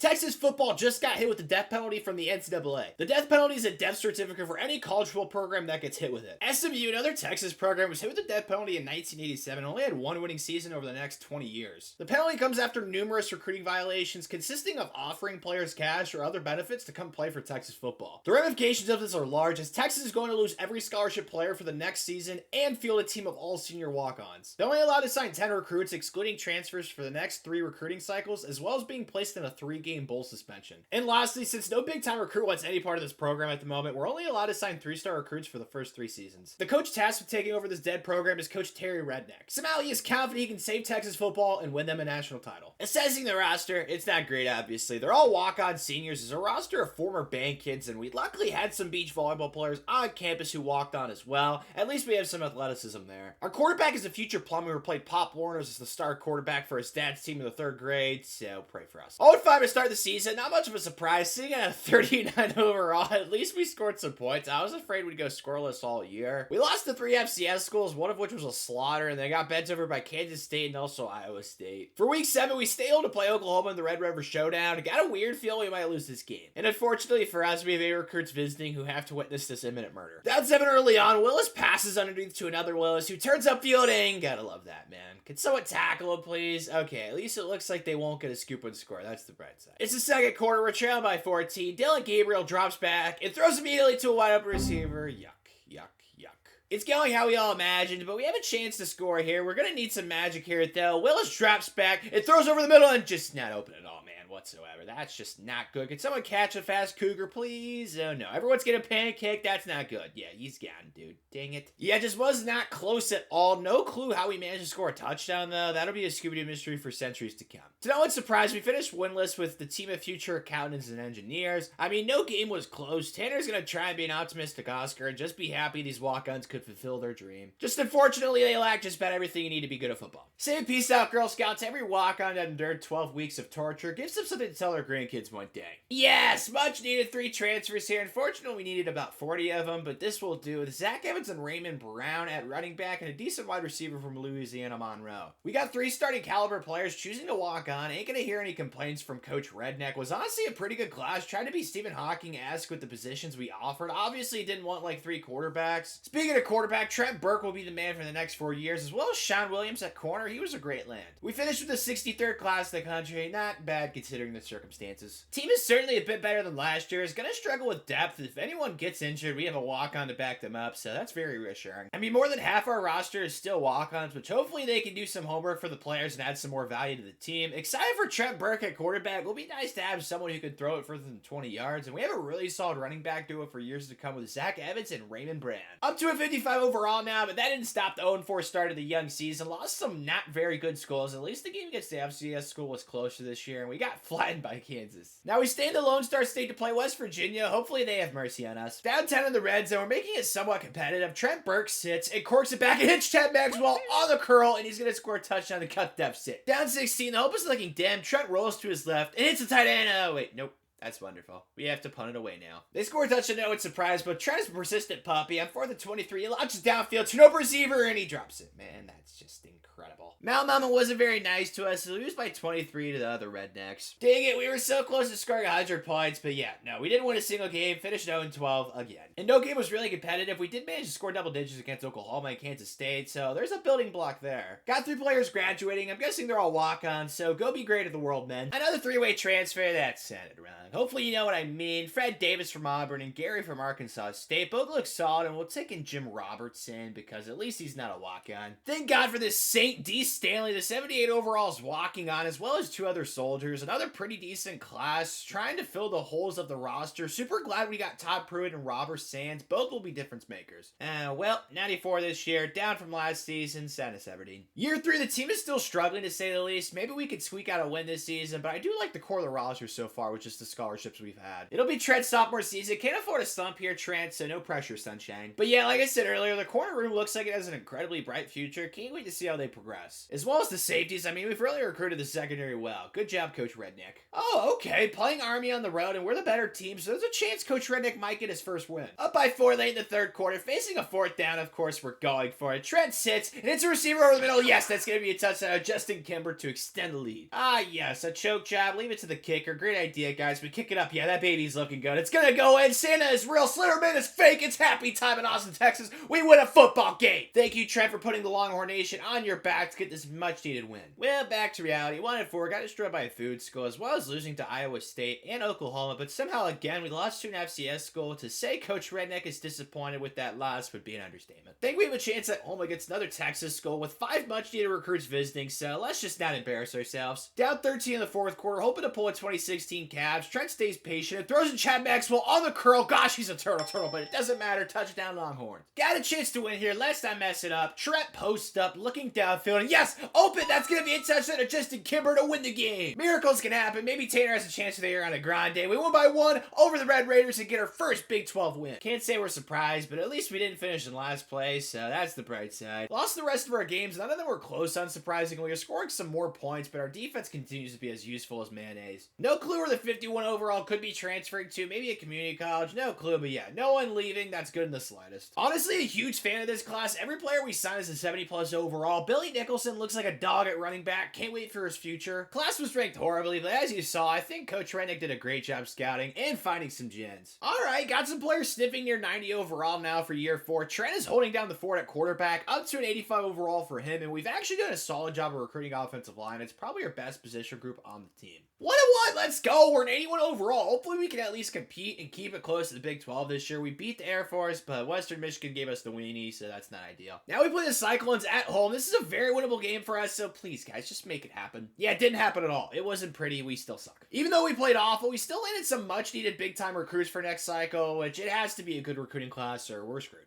Texas football just got hit with the death penalty from the NCAA. The death penalty is a death certificate for any college football program that gets hit with it. SMU, another Texas program, was hit with the death penalty in 1987 and only had one winning season over the next 20 years. The penalty comes after numerous recruiting violations consisting of offering players cash or other benefits to come play for Texas football. The ramifications of this are large, as Texas is going to lose every scholarship player for the next season and field a team of all senior walk-ons. They're only allowed to sign 10 recruits, excluding transfers, for the next 3 recruiting cycles, as well as being placed in a 3-game bowl suspension. And lastly, since no big-time recruit wants any part of this program at the moment, we're only allowed to sign 3-star recruits for the first 3 seasons. The coach tasked with taking over this dead program is Coach Terry Redneck. Somehow he is confident he can save Texas football and win them a national title. Assessing the roster, it's not great, obviously. They're all walk-on seniors. It's a roster of former band kids, and we luckily had some beach volleyball players on campus who walked on as well. At least we have some athleticism there. Our quarterback is a future plumber who played Pop Warner's as the star quarterback for his dad's team in the 3rd grade, so pray for us. 0-5 to start the season. Not much of a surprise, sitting at a 39 overall. At least we scored some points. I was afraid we'd go scoreless all year. We lost to 3 FCS schools, one of which was a slaughter, and they got bent over by Kansas State and also Iowa State. For week 7, we stayed able to play Oklahoma in the Red River Showdown. I got a weird feeling we might lose this game. And unfortunately for us, we have 8 recruits visiting who have to witness this imminent murder. Down 7 early on, Willis passes underneath to another Willis who turns upfield and gotta love that, man. Can someone tackle him, please? Okay, at least it looks like they won't get a scoop and score. That's the bright side. It's the second quarter. We're trailing by 14. Dylan Gabriel drops back and throws immediately to a wide open receiver. Yuck, yuck, yuck. It's going how we all imagined, but we have a chance to score here. We're gonna need some magic here, though. Willis drops back and throws over the middle and just not open at all, man, whatsoever. That's just not good. Can someone catch a fast cougar, please? Oh, no. Everyone's getting pancaked. That's not good. Yeah, he's gone, dude. Dang it. Yeah, just was not close at all. No clue how we managed to score a touchdown, though. That'll be a Scooby-Doo mystery for centuries to come. To no one's surprise, we finished winless with the team of future accountants and engineers. I mean, no game was close. Tanner's gonna try and be an optimistic Oscar and just be happy these walk-ons could fulfill their dream. Just unfortunately, they lack just about everything you need to be good at football. Say a peace out, Girl Scouts. Every walk-on that endured 12 weeks of torture gives them something to tell their grandkids one day. Yes, much needed 3 transfers here. Unfortunately, we needed about 40 of them, but this will do. With Zach Evans and Raymond Brown at running back and a decent wide receiver from Louisiana Monroe. We got 3 starting caliber players choosing to walk on. Ain't gonna hear any complaints from Coach Redneck. Was honestly a pretty good class. Tried to be Stephen Hawking-esque with the positions we offered. Obviously didn't want like 3 quarterbacks. Speaking of quarterback, Trent Burke will be the man for the next 4 years, as well as Sean Williams at corner. He was a great land. We finished with the 63rd class in the country. Not bad considering the circumstances. Team is certainly a bit better than last year. Is gonna struggle with depth. If anyone gets injured, we have a walk-on to back them up, so that's very reassuring. I mean, more than half our roster is still walk-ons, which hopefully they can do some homework for the players and add some more value to the team. Excited for Trent Burke at quarterback. It'll be nice to have someone who can throw it further than 20 yards, and we have a really solid running back duo for years to come with Zach Evans and Raymond Brown. Up to a 55 overall now, but that didn't stop the 0-4 start of the young season. Lost some not very good schools. At least the game against the FCS school was closer this year, and we got flattened by Kansas. Now we stay in the Lone Star State to play West Virginia. Hopefully they have mercy on us. Down 10 in the red zone. We're making it somewhat competitive. Trent Burke sits and corks it back and hits Chad Maxwell on the curl, and he's going to score a touchdown to cut the deficit. Down 16, the hope is looking dim. Trent rolls to his left and hits the tight end. Oh, wait, nope. That's wonderful. We have to punt it away now. They score a touchdown, no one's surprised, but Trent's a persistent puppy. On 4th and 23, he launches downfield to no receiver, and he drops it. Man, that's just incredible. Mal Mama wasn't very nice to us, so we lose by 23 to the other Rednecks. Dang it, we were so close to scoring 100 points, but yeah, no, we didn't win a single game, finished 0-12 again. And no game was really competitive. We did manage to score double digits against Oklahoma and Kansas State, so there's a building block there. Got 3 players graduating. I'm guessing they're all walk-ons, so go be great at the world, men. Another 3-way transfer, that sounded wrong. Hopefully you know what I mean. Fred Davis from Auburn and Gary from Arkansas State. Both look solid, and we'll take in Jim Robertson because at least he's not a walk-on. Thank God for this St. D. Stanley, the 78 overall is walking on, as well as 2 other soldiers. Another pretty decent class, trying to fill the holes of the roster. Super glad we got Todd Pruitt and Robert Sands. Both will be difference makers. Well, 94 this year, down from last season, sad as Aberdeen. Year 3, the team is still struggling to say the least. Maybe we could squeak out a win this season, but I do like the core of the roster so far, which is the scholarships we've had. It'll be Trent's sophomore season. Can't afford a slump here, Trent, so no pressure, sunshine. But yeah, like I said earlier, the corner room looks like it has an incredibly bright future. Can't wait to see how they progress. As well as the safeties, I mean, we've really recruited the secondary well. Good job, Coach Rednick. Oh, okay, playing Army on the road, and we're the better team, so there's a chance Coach Rednick might get his first win. Up by 4 late in the third quarter, facing a 4th down, of course, we're going for it. Trent sits, and it's a receiver over the middle. Yes, that's going to be a touchdown. Justin Kimber to extend the lead. Ah, yes, a choke job. Leave it to the kicker. Great idea, guys. We kick it up. Yeah, that baby's looking good. It's going to go in. Santa is real. Slenderman is fake. It's happy time in Austin, Texas. We win a football game. Thank you, Trent, for putting the Longhorn Nation on your back to get this much-needed win. Well, back to reality. 1-4, got destroyed by a food school, as well as losing to Iowa State and Oklahoma, but somehow, again, we lost to an FCS school. To say Coach Rednick is disappointed with that loss would be an understatement. Think we have a chance at home against another Texas school with 5 much-needed recruits visiting, so let's just not embarrass ourselves. Down 13 in the 4th quarter, hoping to pull a 2016 Cavs. Trent stays patient and throws in Chad Maxwell on the curl. Gosh, he's a turtle, but it doesn't matter. Touchdown Longhorns. Got a chance to win here. Let's not mess it up. Trent posts up, looking downfield, and yes, open. That's going to be a touchdown to Justin Kimber to win the game. Miracles can happen. Maybe Tanner has a chance of the year on a grande. We won by 1 over the Red Raiders and get our first Big 12 win. Can't say we're surprised, but at least we didn't finish in last place, so that's the bright side. Lost the rest of our games. None of them were close, unsurprisingly. We're scoring some more points, but our defense continues to be as useful as mayonnaise. No clue where the 51 overall could be transferring to. Maybe a community college. No clue, but yeah, no one leaving. That's good in the slightest. Honestly, a huge fan of this class. Every player we sign is a 70+ overall. Billy Nicholson looks like a dog at running back. Can't wait for his future. Class was ranked horribly, but as you saw, I think Coach Rednick did a great job scouting and finding some gems. Alright, got some players sniffing near 90 overall now for year 4. Trent is holding down the fort at quarterback, up to an 85 overall for him, and we've actually done a solid job of recruiting offensive line. It's probably our best position group on the team. 1-1, let's go. We're an 81 overall. Hopefully we can at least compete and keep it close to the Big 12 this year. We beat the Air Force, but Western Michigan gave us the weenie, so that's not ideal. Now we play the Cyclones at home. This is a very winnable game for us, so please, guys, just make it happen. Yeah, it didn't happen at all. It wasn't pretty. We still suck. Even though we played awful, we still landed some much-needed big-time recruits for next cycle, which it has to be a good recruiting class or we're screwed.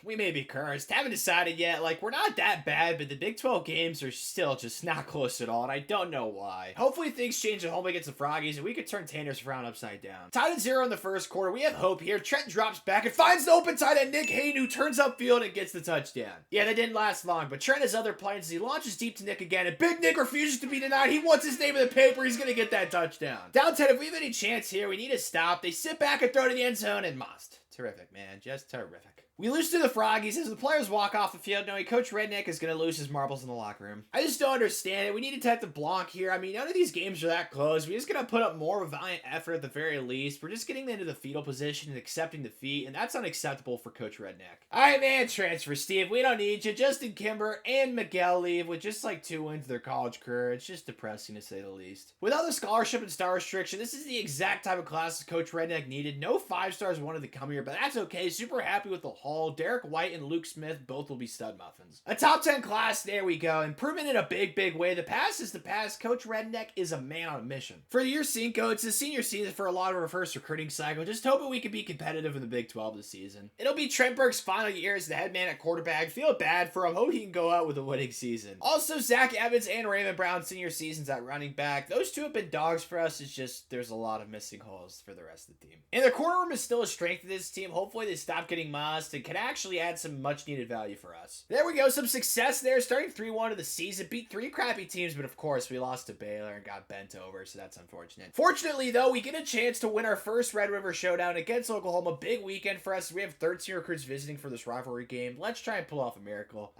We may be cursed. Haven't decided yet. Like, we're not that bad, but the Big 12 games are still just not close at all, and I don't know why. Hopefully things change at home against the Froggies, and we could turn Tanner's frown upside down. Tied at 0 in the first quarter. We have hope here. Trent drops back and finds the open tight end Nick Hayden, who turns upfield and gets the touchdown. Yeah, that didn't last long, but Trent has other plans as he launches deep to Nick again, and Big Nick refuses to be denied. He wants his name in the paper. He's going to get that touchdown. Down 10, if we have any chance here, we need to stop. They sit back and throw to the end zone and must. Terrific, man. Just terrific. We lose to the Froggies as the players walk off the field knowing Coach Rednick is going to lose his marbles in the locker room. I just don't understand it. We need to tap the block here. I mean, none of these games are that close. We're just going to put up more of a valiant effort at the very least. We're just getting into the fetal position and accepting defeat, and that's unacceptable for Coach Rednick. All right, man, transfer, Steve. We don't need you. Justin Kimber and Miguel leave with just like 2 wins of their college career. It's just depressing to say the least. Without the scholarship and star restriction, this is the exact type of class Coach Rednick needed. No 5 stars wanted to come here, but that's okay. Super happy with the haul. Derek White and Luke Smith both will be stud muffins. A top 10 class, there we go. Improvement in a big way. The past is the past. Coach Rednick is a man on a mission. For year Cinco, it's the senior season for a lot of our first recruiting cycle. Just hoping we can be competitive in the Big 12 this season. It'll be Trent Burke's final year as the head man at quarterback. Feel bad for him. Hope he can go out with a winning season. Also, Zach Evans and Raymond Brown senior seasons at running back. Those two have been dogs for us. It's just there's a lot of missing holes for the rest of the team. And the corner room is still a strength of this team. Hopefully they stop getting mossed and can actually add some much needed value for us. There we go. Some success there. Starting 3-1 of the season. Beat 3 crappy teams, but of course we lost to Baylor and got bent over, so that's unfortunate. Fortunately though, we get a chance to win our first Red River Showdown against Oklahoma. Big weekend for us. We have 13 recruits visiting for this rivalry game. Let's try and pull off a miracle.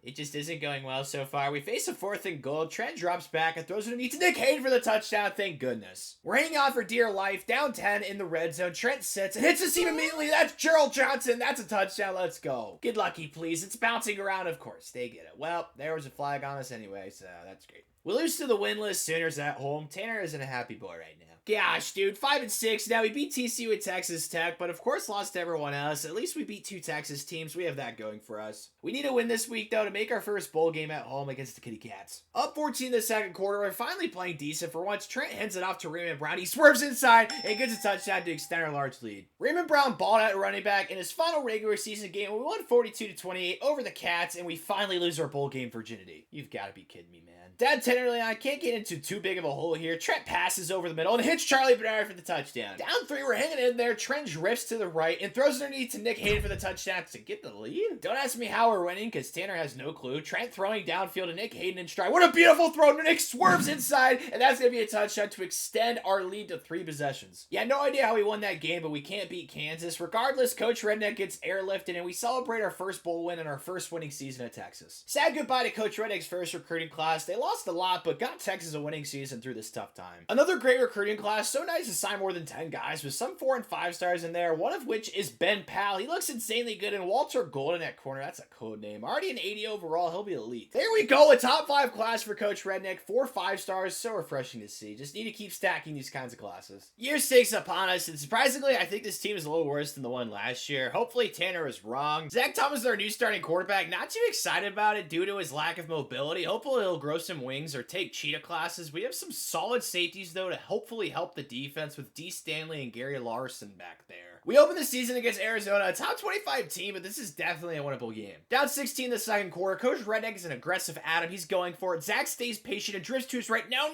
It just isn't going well so far. We face a 4th and goal. Trent drops back and throws it to Nick Hayden for the touchdown. Thank goodness. We're hanging on for dear life. Down 10 in the red zone. Trent sits and hits the seam immediately. That's Gerald Johnson. That's a touchdown. Let's go. Get lucky, please. It's bouncing around. Of course, they get it. Well, there was a flag on us anyway, so that's great. We lose to the winless Sooners at home. Tanner isn't a happy boy right now. Gosh, dude, 5-6. Now we beat TCU at Texas Tech, but of course lost to everyone else. At least we beat 2 Texas teams. We have that going for us. We need to win this week, though, to make our first bowl game at home against the Kitty Cats. Up 14 in the second quarter. We're finally playing decent for once. Trent hands it off to Raymond Brown. He swerves inside and gets a touchdown to extend our large lead. Raymond Brown balled out running back in his final regular season game. We won 42-28 over the Cats, and we finally lose our bowl game virginity. You've got to be kidding me, man. Down 10 early on, can't get into too big of a hole here. Trent passes over the middle and hits Charlie Bernard for the touchdown. Down 3, we're hanging in there. Trent drifts to the right and throws underneath to Nick Hayden for the touchdown to get the lead. Don't ask me how we're winning because Tanner has no clue. Trent throwing downfield to Nick Hayden in stride. What a beautiful throw. Nick swerves inside, and that's going to be a touchdown to extend our lead to 3 possessions. Yeah, no idea how we won that game, but we can't beat Kansas. Regardless, Coach Redneck gets airlifted, and we celebrate our first bowl win and our first winning season at Texas. Sad goodbye to Coach Redneck's first recruiting class. They lost a lot, but got Texas a winning season through this tough time. Another great recruiting class. So nice to sign more than 10 guys with some 4 and 5 stars in there, one of which is Ben Powell. He looks insanely good, and Walter Golden at corner. That's a code name. Already an 80 overall. He'll be elite. There we go. A top 5 class for Coach Redneck. 4 5 stars. So refreshing to see. Just need to keep stacking these kinds of classes. Year 6 upon us, and surprisingly, I think this team is a little worse than the one last year. Hopefully, Tanner is wrong. Zach Thomas is our new starting quarterback. Not too excited about it due to his lack of mobility. Hopefully, he'll grow some wings or take cheetah classes. We have some solid safeties, though, to hopefully help the defense with D. Stanley and Gary Larson back there. We open the season against Arizona, a top 25 team, but this is definitely a winnable game. Down 16 in the second quarter. Coach Redneck is an aggressive Adam. He's going for it. Zach stays patient and drifts to his right. No!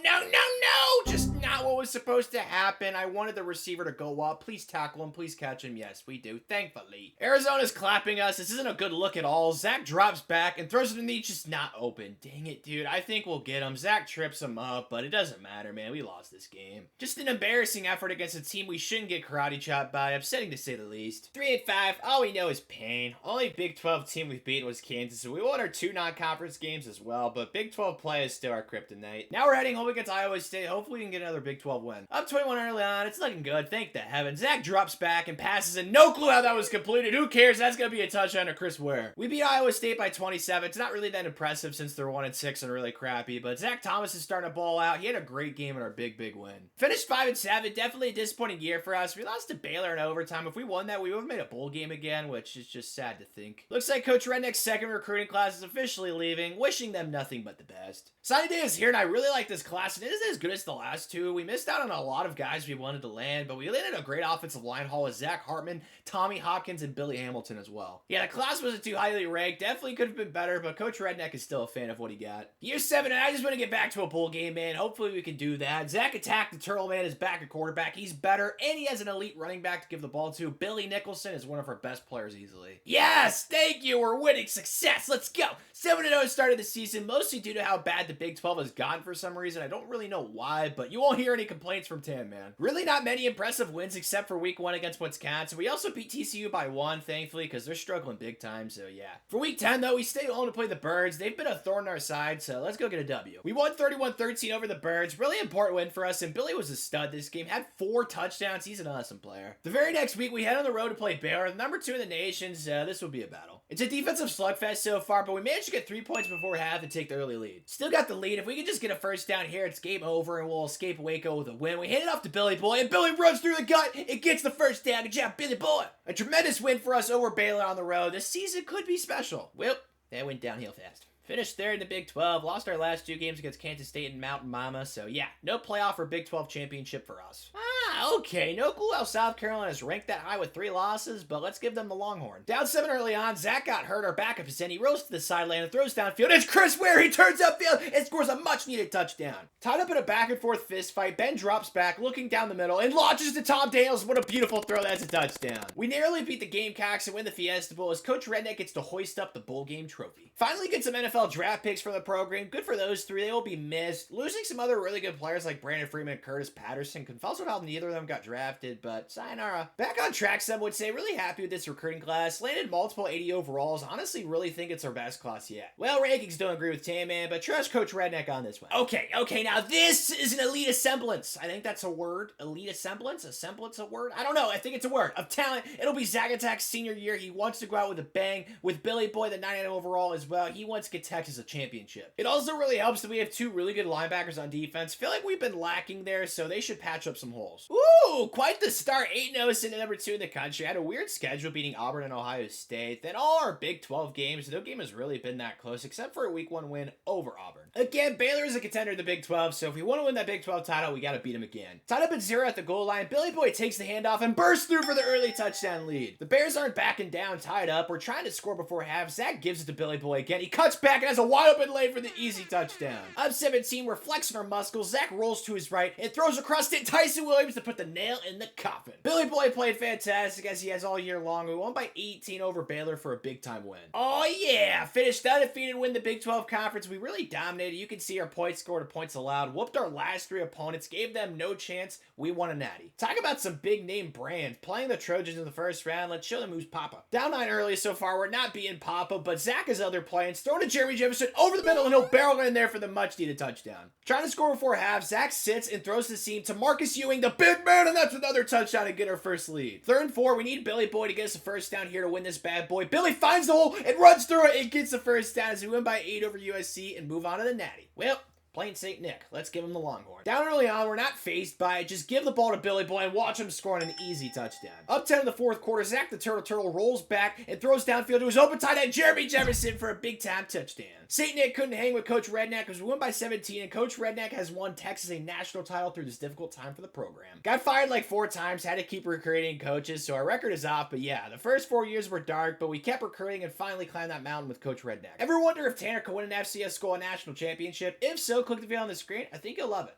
Just not what was supposed to happen. I wanted the receiver to go up. Please tackle him. Please catch him. Yes, we do. Thankfully. Arizona's clapping us. This isn't a good look at all. Zach drops back and throws it in the knee. Just not open. Dang it, dude. I think we'll get him. Zach trips him up, but it doesn't matter, man. We lost this game. Just an embarrassing effort against a team we shouldn't get karate chopped by. Upsetting to say the least. 3-5. All we know is pain. Only Big 12 team we've beaten was Kansas, so we won our 2 non-conference games as well, but Big 12 play is still our kryptonite. Now we're heading home against Iowa State. Hopefully we can get another Big 12 win. Up 21 early on. It's looking good. Thank the heavens. Zach drops back and passes, and no clue how that was completed. Who cares? That's going to be a touchdown to Chris Ware. We beat Iowa State by 27. It's not really that impressive since they're 1-6 and really crappy, but Zach Thomas is starting to ball out. He had a great game in our big win. Finished 5-7. Definitely a disappointing year for us. We lost to Baylor in overtime. If we won that, we would have made a bowl game again, which is just sad to think. Looks like Coach Redneck's second recruiting class is officially leaving. Wishing them nothing but the best. Signing day is here, and I really like this class. It isn't as good as the last 2. We missed out on a lot of guys we wanted to land, but we landed a great offensive line haul with Zach Hartman, Tommy Hopkins, and Billy Hamilton as well. Yeah, the class wasn't too highly ranked. Definitely could have been better, but Coach Redneck is still a fan of what he got. Year 7, and I just want to get back to a bowl game, man. Hopefully we can do that. Zach Attack, the Turtle Man, is back at quarterback. He's better, and he has an elite running back to give the ball to. Billy Nicholson is one of our best players easily. Yes, thank you. We're winning. Success. Let's go. 7-0 started the season, mostly due to how bad the Big 12 has gotten for some reason. I don't really know why, but you won't hear any complaints from Tan Man. Really not many impressive wins except for week 1 against Wisconsin. We also beat TCU by 1, thankfully, because they're struggling big time, so yeah. For week 10, though, we stay home to play the Birds. They've been a thorn in our side, so let's go get a W. We won 31-13 over the Birds. Really important win for us, and Billy was a stud this game. Had 4 touchdowns. He's an awesome player. The very next week, we head on the road to play Baylor, number 2 in the nation, so this will be a battle. It's a defensive slugfest so far, but we managed to get 3 points before half and take the early lead. Still got the lead. If we can just get a first down here, it's game over, and we'll escape Waco with a win. We hand it off to Billy Boy, and Billy runs through the gut. It gets the first down. Good job, Billy Boy. A tremendous win for us over Baylor on the road. This season could be special. Well, that went downhill fast. Finished third in the Big 12, lost our last 2 games against Kansas State and Mountain Mama, so yeah, no playoff or Big 12 championship for us. Okay, no clue how South Carolina's ranked that high with 3 losses, but let's give them the Longhorn. Down 7 early on, Zach got hurt, our backup is in, he rolls to the sideline and throws downfield. It's Chris Ware, he turns upfield and scores a much-needed touchdown. Tied up in a back-and-forth fist fight, Ben drops back, looking down the middle, and launches to Tom Daniels. What a beautiful throw, that's a touchdown. We narrowly beat the Gamecocks and win the Fiesta Bowl as Coach Redneck gets to hoist up the bowl game trophy. Finally get some NFL draft picks for the program. Good for those 3. They will be missed. Losing some other really good players like Brandon Freeman and Curtis Patterson confirms how neither of them got drafted, but sayonara. Back on track, some would say. Really happy with this recruiting class. Landed multiple 80 overalls. Honestly, really think it's our best class yet. Well, rankings don't agree with Tan Man, but trust Coach Redneck on this one. Okay, now this is an elite semblance. I think that's a word. Elite semblance? A semblance a word? I don't know. I think it's a word. Of talent. It'll be Zach Attack's senior year. He wants to go out with a bang. With Billy Boy, the 99 overall as well. He wants to get Texas a championship. It also really helps that we have 2 really good linebackers on defense. Feel like we've been lacking there, so they should patch up some holes. Ooh, quite the start. 8-0 sitting at number 2 in the country. Had a weird schedule beating Auburn and Ohio State. Then all our Big 12 games, no game has really been that close except for a week 1 win over Auburn. Again, Baylor is a contender in the Big 12, so if we want to win that Big 12 title, we got to beat them again. Tied up at 0 at the goal line, Billy Boy takes the handoff and bursts through for the early touchdown lead. The Bears aren't backing down, tied up. We're trying to score before half. Zach gives it to Billy Boy again. He cuts back and has a wide open lane for the easy touchdown. Up 17, we're flexing our muscles. Zach rolls to his right and throws across to Tyson Williams to put the nail in the coffin. Billy Boy played fantastic as he has all year long. We won by 18 over Baylor for a big time win. Oh yeah, finished undefeated, win the Big 12 conference. We really dominated. You can see our points scored, points allowed, whooped our last 3 opponents, gave them no chance. We won a natty. Talk about some big name brands. Playing the Trojans in the first round, let's show them who's Papa. Down 9 early so far, we're not being Papa, but Zach is other plans. Throwing to Jeremy Jefferson over the middle and he'll barrel in there for the much needed touchdown. Trying to score before half, Zach sits and throws the seam to Marcus Ewing, the big man, and that's another touchdown to get our first lead. 3rd and 4, we need Billy Boy to get us a first down here to win this bad boy. Billy finds the hole and runs through it and gets the first down as we win by 8 over USC and move on to the natty. Well, playing St. Nick. Let's give him the Longhorn. Down early on, we're not phased by it. Just give the ball to Billy Boy and watch him score on an easy touchdown. Up 10 in the 4th quarter, Zach the Turtle rolls back and throws downfield to his open tight end, Jeremy Jefferson, for a big-time touchdown. St. Nick couldn't hang with Coach Redneck because we won by 17, and Coach Redneck has won Texas a national title through this difficult time for the program. Got fired like 4 times, had to keep recruiting coaches, so our record is off, but yeah, the first 4 years were dark, but we kept recruiting and finally climbed that mountain with Coach Redneck. Ever wonder if Tanner could win an FCS school national championship? If so, click the video on the screen. I think you'll love it.